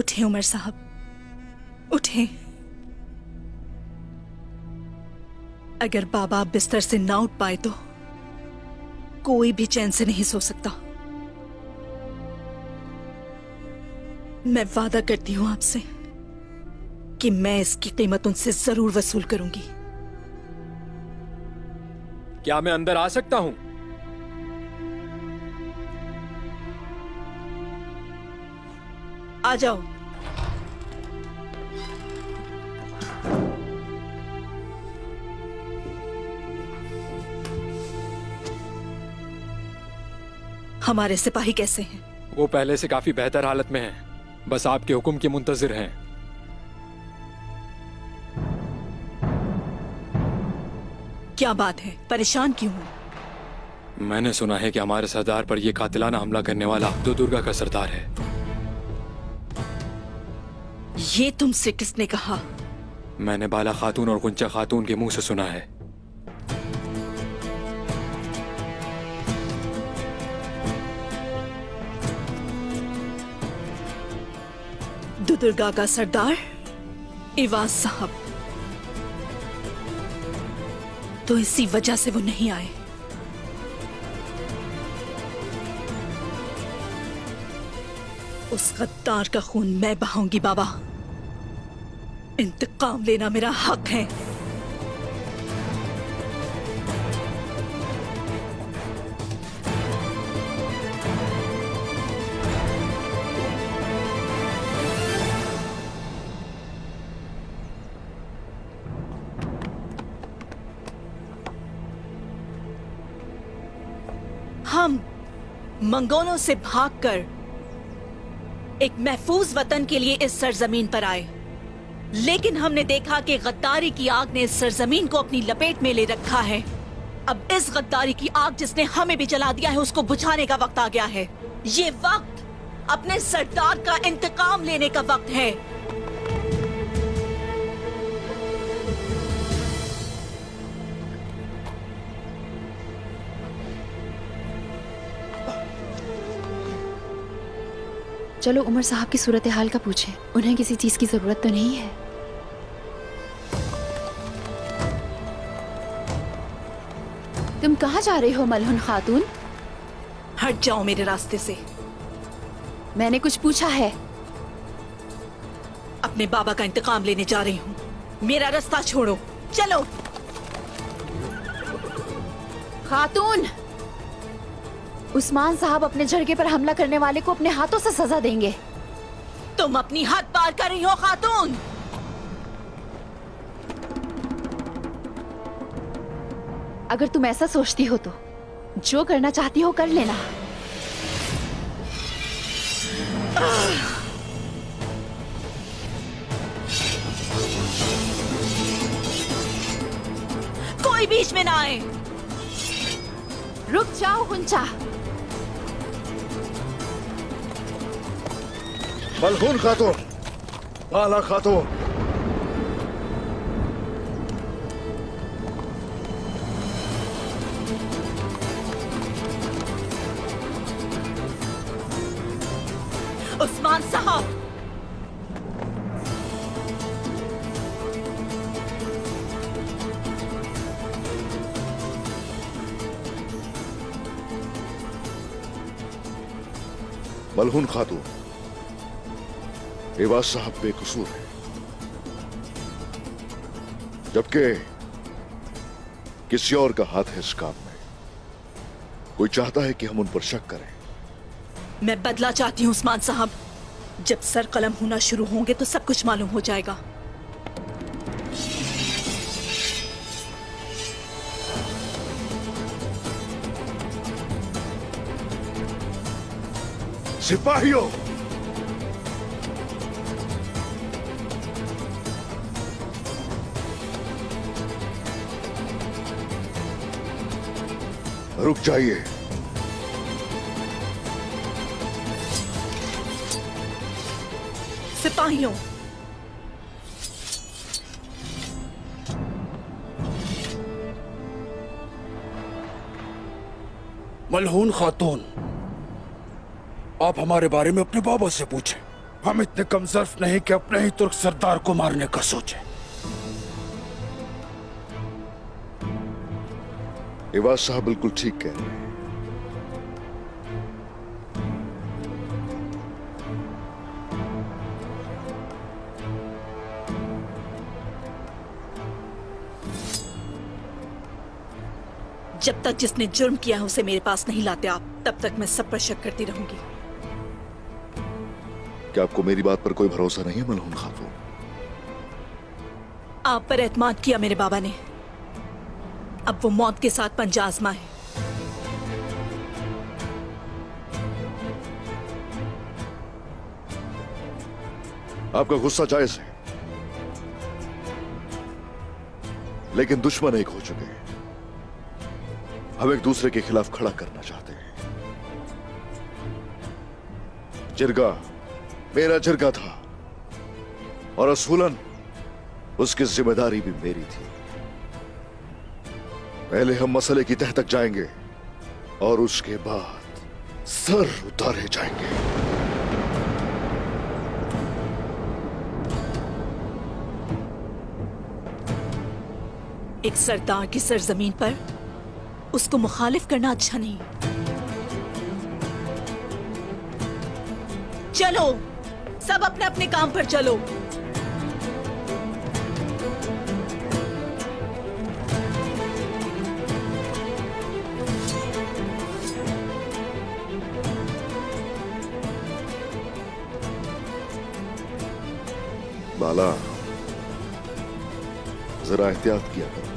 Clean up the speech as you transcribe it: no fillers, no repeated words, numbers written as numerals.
उठे उमर साहब, उठे। अगर बाबा आप बिस्तर से ना उठ पाए तो कोई भी चैन से नहीं सो सकता। मैं वादा करती हूं आपसे कि मैं इसकी कीमत उनसे जरूर वसूल करूंगी। क्या मैं अंदर आ सकता हूं? आ जाओ। हमारे सिपाही कैसे हैं? वो पहले से काफी बेहतर हालत में हैं। बस आपके हुक्म के मुंतजिर हैं। क्या बात है, परेशान क्यों हो? मैंने सुना है कि हमारे सरदार पर यह कातिलाना हमला करने वाला तो दुर्गा का सरदार है। ये तुमसे किसने कहा? मैंने बाला खातून और गुंचा खातून के मुंह से सुना है। दुर्गा का सरदार इवाज साहब, तो इसी वजह से वो नहीं आए। उस गद्दार का खून मैं बहाऊंगी बाबा। इंतकाम लेना मेरा हक है। हम मंगोलों से भागकर एक महफूज वतन के लिए इस सरजमीन पर आए, लेकिन हमने देखा कि गद्दारी की आग ने इस सरजमीन को अपनी लपेट में ले रखा है। अब इस गद्दारी की आग जिसने हमें भी जला दिया है, उसको बुझाने का वक्त आ गया है। ये वक्त अपने सरदार का इंतकाम लेने का वक्त है। चलो उमर साहब की सूरत हाल का पूछें। उन्हें किसी चीज की जरूरत तो नहीं है? तुम कहाँ जा रही हो मलहुन खातून? हट जाओ मेरे रास्ते से। मैंने कुछ पूछा है? अपने बाबा का इंतकाम लेने जा रही हूँ। मेरा रास्ता छोड़ो, चलो। खातून, उस्मान साहब अपने जरगे पर हमला करने वाले को अपने हाथों से सजा देंगे। तुम अपनी हद पार कर रही हो खातून। अगर तुम ऐसा सोचती हो तो जो करना चाहती हो कर लेना। कोई बीच में ना आए। रुक जाओ हुंचा। मलहून खातून, बाला खातून, उस्मान साहब, मलहून खातून, एवाज साहब बेकसूर है, जबकि किसी और का हाथ है इस काम में। कोई चाहता है कि हम उन पर शक करें। मैं बदला चाहती हूँ उस्मान साहब। जब सर कलम होना शुरू होंगे तो सब कुछ मालूम हो जाएगा। सिपाहियों, रुक जाइए। सिपाहियों, मलहून खातून, आप हमारे बारे में अपने बाबा से पूछें। हम इतने कमजोर नहीं कि अपने ही तुर्क सरदार को मारने का सोचे। इवाज साहब बिल्कुल ठीक कह रहे हैं। जब तक जिसने जुर्म किया है उसे मेरे पास नहीं लाते आप, तब तक मैं सब पर शक करती रहूंगी। क्या आपको मेरी बात पर कोई भरोसा नहीं है मलहून खातून? आप पर एतमाद किया मेरे बाबा ने, अब वो मौत के साथ पंजा आजमाए। आपका गुस्सा जायज है, लेकिन दुश्मन एक हो चुके हैं। हम एक दूसरे के खिलाफ खड़ा करना चाहते हैं। जिरगा मेरा जिरगा था और असूलन उसकी जिम्मेदारी भी मेरी थी। पहले हम मसले की तह तक जाएंगे और उसके बाद सर उतारे जाएंगे। एक सरदार की सरजमीन पर उसको मुखालिफ करना अच्छा नहीं। चलो सब अपने अपने काम पर चलो। बाला, जरा एहतियात किया करो।